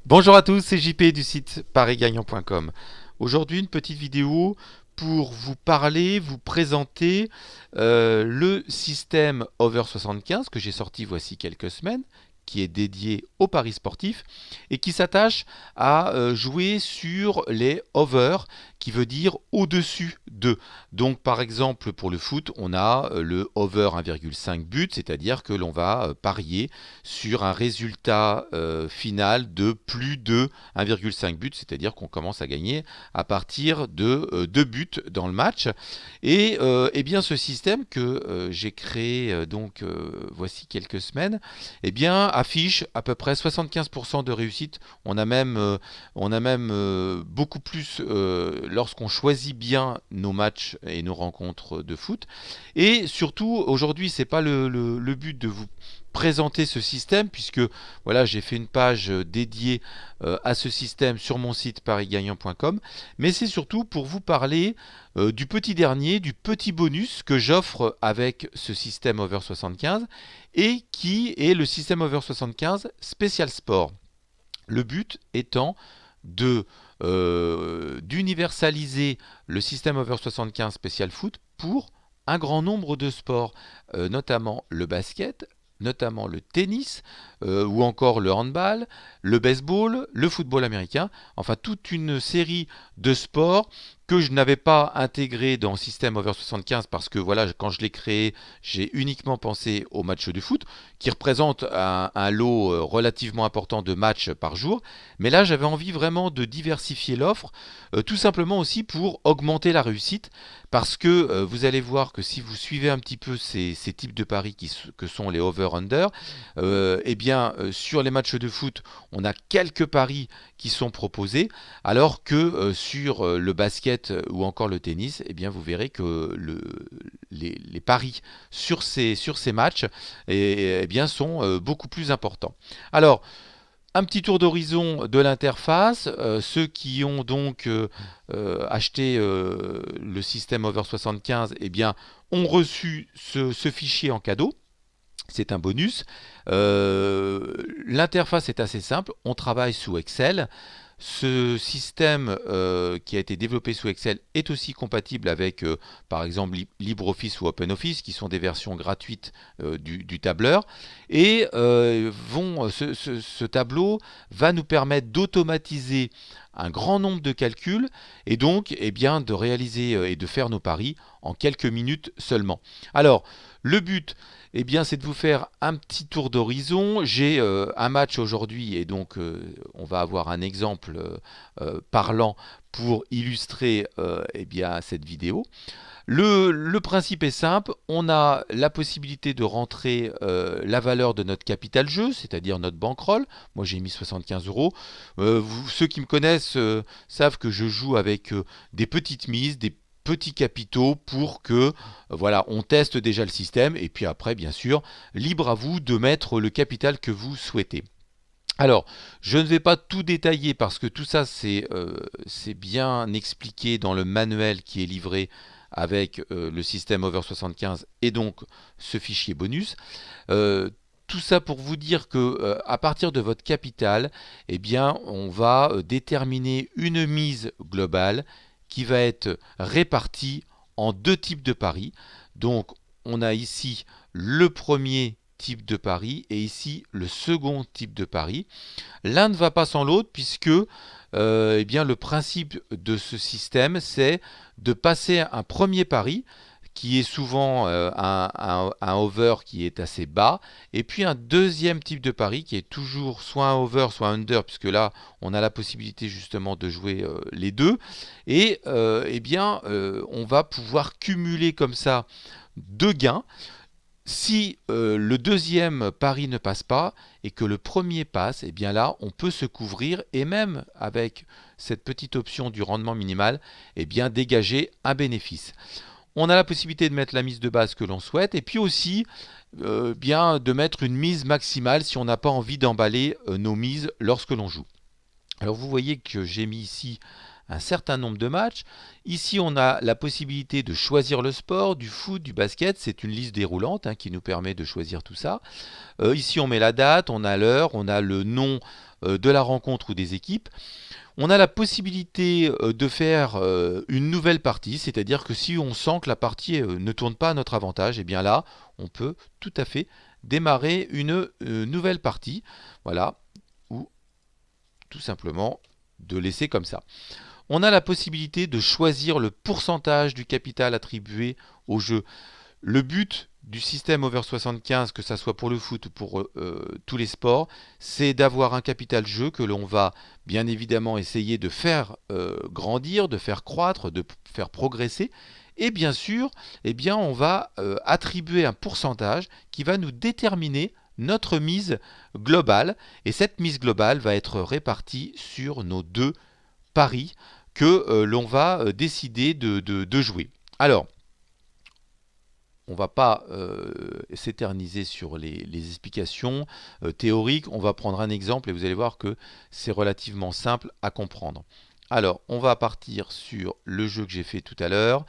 Bonjour à tous, c'est JP du site parigagnant.com. Aujourd'hui, une petite vidéo pour vous parler, vous présenter le système Over 75 que j'ai sorti voici quelques semaines, qui est dédié aux paris sportifs et qui s'attache à jouer sur les over, qui veut dire au-dessus de. Donc par exemple pour le foot, on a le over 1,5 but, c'est-à-dire que l'on va parier sur un résultat final de plus de 1,5 but, c'est-à-dire qu'on commence à gagner à partir de 2 buts dans le match. Et bien ce système que j'ai créé voici quelques semaines, bien affiche à peu près 75% de réussite. On a même beaucoup plus lorsqu'on choisit bien nos matchs et nos rencontres de foot. Et surtout, aujourd'hui, c'est pas le but de vous présenter ce système, puisque voilà, j'ai fait une page dédiée à ce système sur mon site parigagnant.com, mais c'est surtout pour vous parler du petit dernier, du petit bonus que j'offre avec ce système Over 75 et qui est le système Over 75 spécial sport. Le but étant d'universaliser le système Over 75 spécial foot pour un grand nombre de sports, notamment le basket, notamment le tennis, ou encore le handball, le baseball, le football américain, enfin toute une série de sports que je n'avais pas intégré dans le système Over 75 parce que voilà, quand je l'ai créé, j'ai uniquement pensé aux matchs de foot qui représentent un lot relativement important de matchs par jour. Mais là, j'avais envie vraiment de diversifier l'offre, tout simplement aussi pour augmenter la réussite parce que vous allez voir que si vous suivez un petit peu ces types de paris que sont les over-under, sur les matchs de foot, on a quelques paris qui sont proposés, alors que sur le basket ou encore le tennis, vous verrez que les paris sur ces matchs sont beaucoup plus importants. Alors, un petit tour d'horizon de l'interface. Ceux qui ont donc acheté le système Over 75 ont reçu ce fichier en cadeau. C'est un bonus. L'interface est assez simple. On travaille sous Excel. Ce système qui a été développé sous Excel est aussi compatible avec par exemple LibreOffice ou OpenOffice qui sont des versions gratuites du tableur et ce tableau va nous permettre d'automatiser un grand nombre de calculs et donc de réaliser et de faire nos paris en quelques minutes seulement. Alors le but c'est de vous faire un petit tour d'horizon. J'ai un match aujourd'hui et donc on va avoir un exemple parlant pour illustrer cette vidéo. Le principe est simple, on a la possibilité de rentrer la valeur de notre capital jeu, c'est-à-dire notre bankroll. Moi j'ai mis 75 euros. Ceux qui me connaissent savent que je joue avec des petites mises, des petits capitaux pour que on teste déjà le système et puis après bien sûr libre à vous de mettre le capital que vous souhaitez. Alors, je ne vais pas tout détailler parce que tout ça c'est bien expliqué dans le manuel qui est livré avec le système Over 75 et donc ce fichier bonus. Tout ça pour vous dire que à partir de votre capital, on va déterminer une mise globale qui va être répartie en deux types de paris. Donc, on a ici le premier type de pari et ici le second type de pari. L'un ne va pas sans l'autre puisque le principe de ce système c'est de passer un premier pari qui est souvent un over qui est assez bas, et puis un deuxième type de pari qui est toujours soit un over, soit un under, puisque là, on a la possibilité justement de jouer les deux, et on va pouvoir cumuler comme ça deux gains. Si le deuxième pari ne passe pas et que le premier passe, là, on peut se couvrir et même avec cette petite option du rendement minimal, dégager un bénéfice. On a la possibilité de mettre la mise de base que l'on souhaite et puis aussi de mettre une mise maximale si on n'a pas envie d'emballer nos mises lorsque l'on joue. Alors vous voyez que j'ai mis ici un certain nombre de matchs. Ici, on a la possibilité de choisir le sport, du foot, du basket. C'est une liste déroulante qui nous permet de choisir tout ça. Ici, on met la date, on a l'heure, on a le nom de la rencontre ou des équipes. On a la possibilité de faire une nouvelle partie, c'est-à-dire que si on sent que la partie ne tourne pas à notre avantage, et bien là, on peut tout à fait démarrer une nouvelle partie, voilà, ou tout simplement de laisser comme ça. On a la possibilité de choisir le pourcentage du capital attribué au jeu. Le but du système over 75, que ce soit pour le foot ou pour tous les sports, c'est d'avoir un capital jeu que l'on va bien évidemment essayer de faire grandir, de faire croître, de faire progresser. Et bien sûr, eh bien, on va attribuer un pourcentage qui va nous déterminer notre mise globale. Et cette mise globale va être répartie sur nos deux paris que l'on va décider de jouer. Alors, on ne va pas s'éterniser sur les explications théoriques. On va prendre un exemple et vous allez voir que c'est relativement simple à comprendre. Alors, on va partir sur le jeu que j'ai fait tout à l'heure.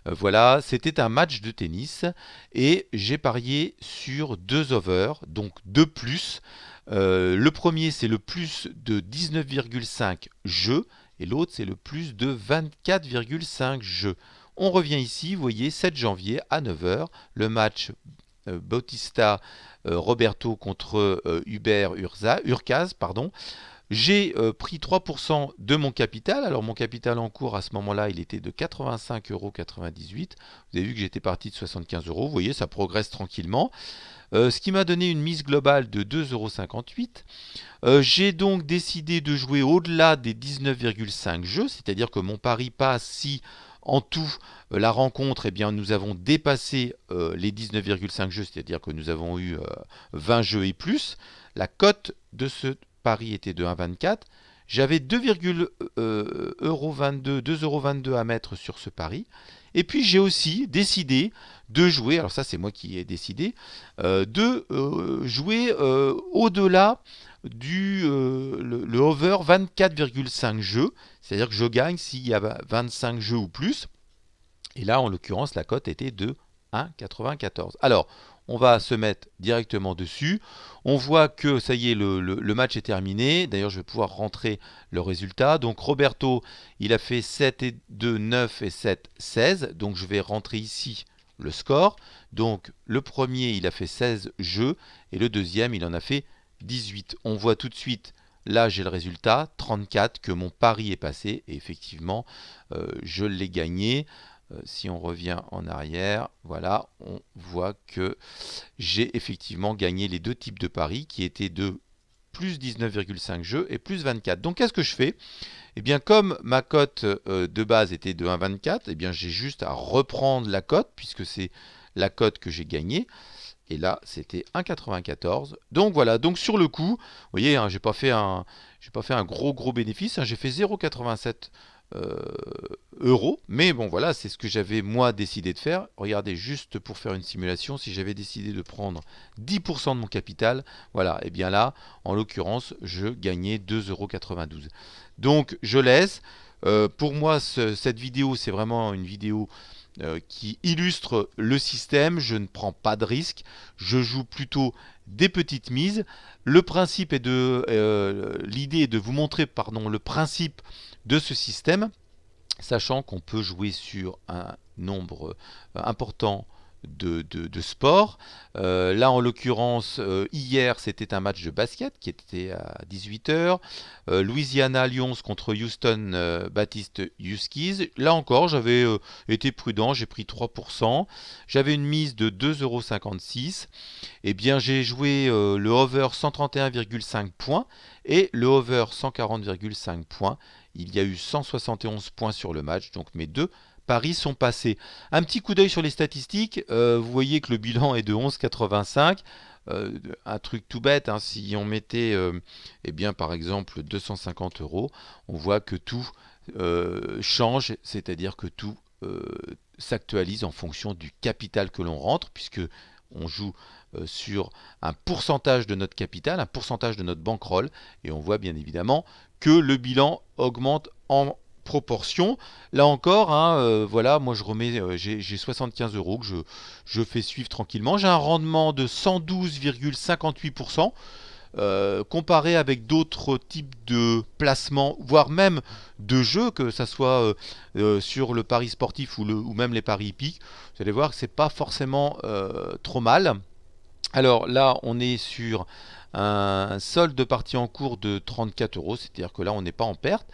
Voilà, c'était un match de tennis et j'ai parié sur 2 overs, donc 2 plus. Le premier, c'est le plus de 19,5 jeux et l'autre, c'est le plus de 24,5 jeux. On revient ici, vous voyez, 7 janvier à 9 h, le match Bautista Roberto contre Hubert Urcaz, pardon. J'ai pris 3% de mon capital. Alors mon capital en cours à ce moment-là, il était de 85,98 €. Vous avez vu que j'étais parti de 75 €. Vous voyez, ça progresse tranquillement. Ce qui m'a donné une mise globale de 2,58 €. J'ai donc décidé de jouer au-delà des 19,5 jeux, c'est-à-dire que mon pari passe si en tout la rencontre, eh bien, nous avons dépassé les 19,5 jeux, c'est-à-dire que nous avons eu 20 jeux et plus. La cote de ce pari était de 1,24. J'avais 2,22 € à mettre sur ce pari. Et puis j'ai aussi décidé de jouer, alors ça c'est moi qui ai décidé, de jouer au-delà du le over 24,5 jeux, c'est-à-dire que je gagne s'il y a 25 jeux ou plus. Et là en l'occurrence la cote était de 1,94. Alors on va se mettre directement dessus. On voit que ça y est, le match est terminé. D'ailleurs, je vais pouvoir rentrer le résultat. Donc Roberto, il a fait 7 et 2, 9 et 7, 16. Donc je vais rentrer ici le score. Donc le premier, il a fait 16 jeux et le deuxième, il en a fait 18. On voit tout de suite, là j'ai le résultat, 34, que mon pari est passé. Et effectivement, je l'ai gagné. Si on revient en arrière, voilà, on voit que j'ai effectivement gagné les deux types de paris qui étaient de plus 19,5 jeux et plus 24. Donc qu'est-ce que je fais? Eh bien comme ma cote de base était de 1,24, eh bien j'ai juste à reprendre la cote puisque c'est la cote que j'ai gagnée. Et là, c'était 1,94. Donc voilà, donc sur le coup, vous voyez, hein, j'ai pas fait un gros bénéfice, hein, j'ai fait 0,87 euros, mais bon voilà, c'est ce que j'avais moi décidé de faire. Regardez, juste pour faire une simulation, si j'avais décidé de prendre 10% de mon capital, voilà, et bien là, en l'occurrence, je gagnais 2,92 €. Donc je laisse. Pour moi, cette vidéo, c'est vraiment une vidéo qui illustre le système. Je ne prends pas de risque, je joue plutôt des petites mises. Le principe est l'idée est de vous montrer le principe de ce système, sachant qu'on peut jouer sur un nombre important de sports. Là en l'occurrence hier c'était un match de basket qui était à 18 h. Louisiana Lions contre Houston Baptiste Huskies. Là encore j'avais été prudent, j'ai pris 3%. J'avais une mise de 2,56 €. Et bien j'ai joué le over 131,5 points et le over 140,5 points. Il y a eu 171 points sur le match, donc mes deux paris sont passés. Un petit coup d'œil sur les statistiques, vous voyez que le bilan est de 11,85. Un truc tout bête, hein, si on mettait eh bien, par exemple 250 €, on voit que tout change, c'est-à-dire que tout s'actualise en fonction du capital que l'on rentre, puisque on joue sur un pourcentage de notre capital, un pourcentage de notre bankroll, et on voit bien évidemment que le bilan augmente en proportion. Là encore, hein, voilà, moi je remets, j'ai 75 € que je fais suivre tranquillement. J'ai un rendement de 112,58%. comparé avec d'autres types de placements, voire même de jeux, que ça soit sur le pari sportif ou même les paris hippiques, vous allez voir que c'est pas forcément trop mal. Alors là, on est sur un solde de partie en cours de 34 euros, c'est-à-dire que là, on n'est pas en perte.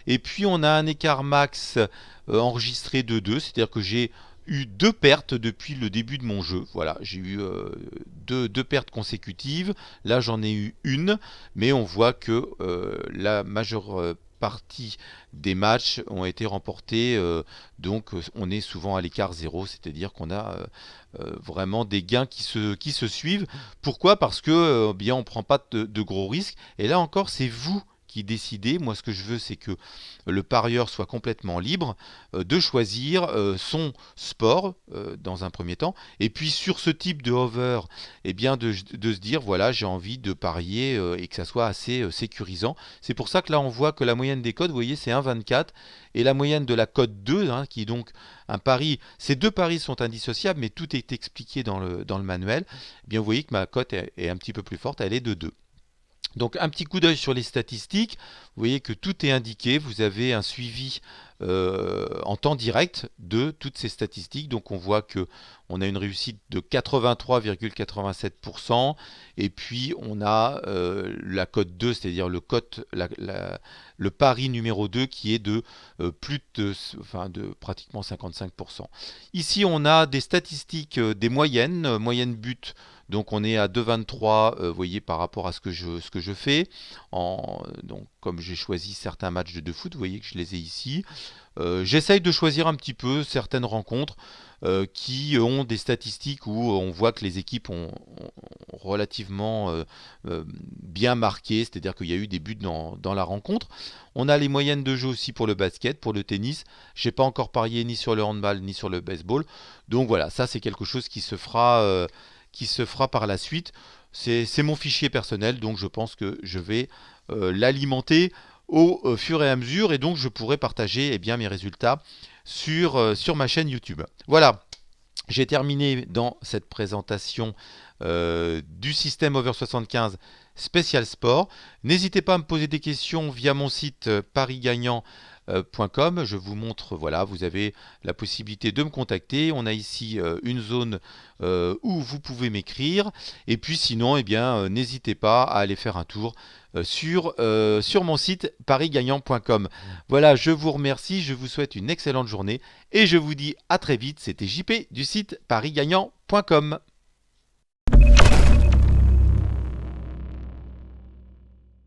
Et puis, on a un écart max enregistré de 2, c'est-à-dire que j'ai eu 2 pertes depuis le début de mon jeu. Voilà, j'ai eu deux pertes consécutives. Là, j'en ai eu une, mais on voit que la majeure partie des matchs ont été remportés, donc on est souvent à l'écart 0, c'est-à-dire qu'on a vraiment des gains qui se suivent. Pourquoi? Parce que bien on prend pas de gros risques, et là encore c'est vous qui décidez. Moi ce que je veux, c'est que le parieur soit complètement libre de choisir son sport dans un premier temps, et puis sur ce type de over, eh bien de se dire voilà, j'ai envie de parier et que ça soit assez sécurisant. C'est pour ça que là on voit que la moyenne des codes, vous voyez, c'est 1,24, et la moyenne de la cote 2, hein, qui est donc un pari, ces deux paris sont indissociables, mais tout est expliqué dans le manuel. Eh bien vous voyez que ma cote est un petit peu plus forte, elle est de 2. Donc un petit coup d'œil sur les statistiques, vous voyez que tout est indiqué, vous avez un suivi en temps direct de toutes ces statistiques. Donc on voit que on a une réussite de 83,87%, et puis on a la cote 2, c'est-à-dire le pari numéro 2 qui est de de pratiquement 55%. Ici on a des statistiques, des moyennes but. Donc on est à 2,23, vous voyez, par rapport à ce que je fais. Donc comme j'ai choisi certains matchs de foot, vous voyez que je les ai ici. J'essaye de choisir un petit peu certaines rencontres qui ont des statistiques où on voit que les équipes ont relativement bien marqué, c'est-à-dire qu'il y a eu des buts dans la rencontre. On a les moyennes de jeu aussi pour le basket, pour le tennis. Je n'ai pas encore parié ni sur le handball ni sur le baseball. Donc voilà, ça c'est quelque chose qui se fera par la suite. C'est mon fichier personnel, donc je pense que je vais l'alimenter au fur et à mesure, et donc je pourrai partager bien mes résultats sur ma chaîne YouTube. Voilà, j'ai terminé dans cette présentation du système Over 75 spécial sport. N'hésitez pas à me poser des questions via mon site parisgagnant.com. Je vous montre, voilà, vous avez la possibilité de me contacter. On a ici une zone où vous pouvez m'écrire. Et puis sinon, n'hésitez pas à aller faire un tour sur mon site parisgagnant.com. Voilà, je vous remercie, je vous souhaite une excellente journée et je vous dis à très vite. C'était JP du site parisgagnant.com.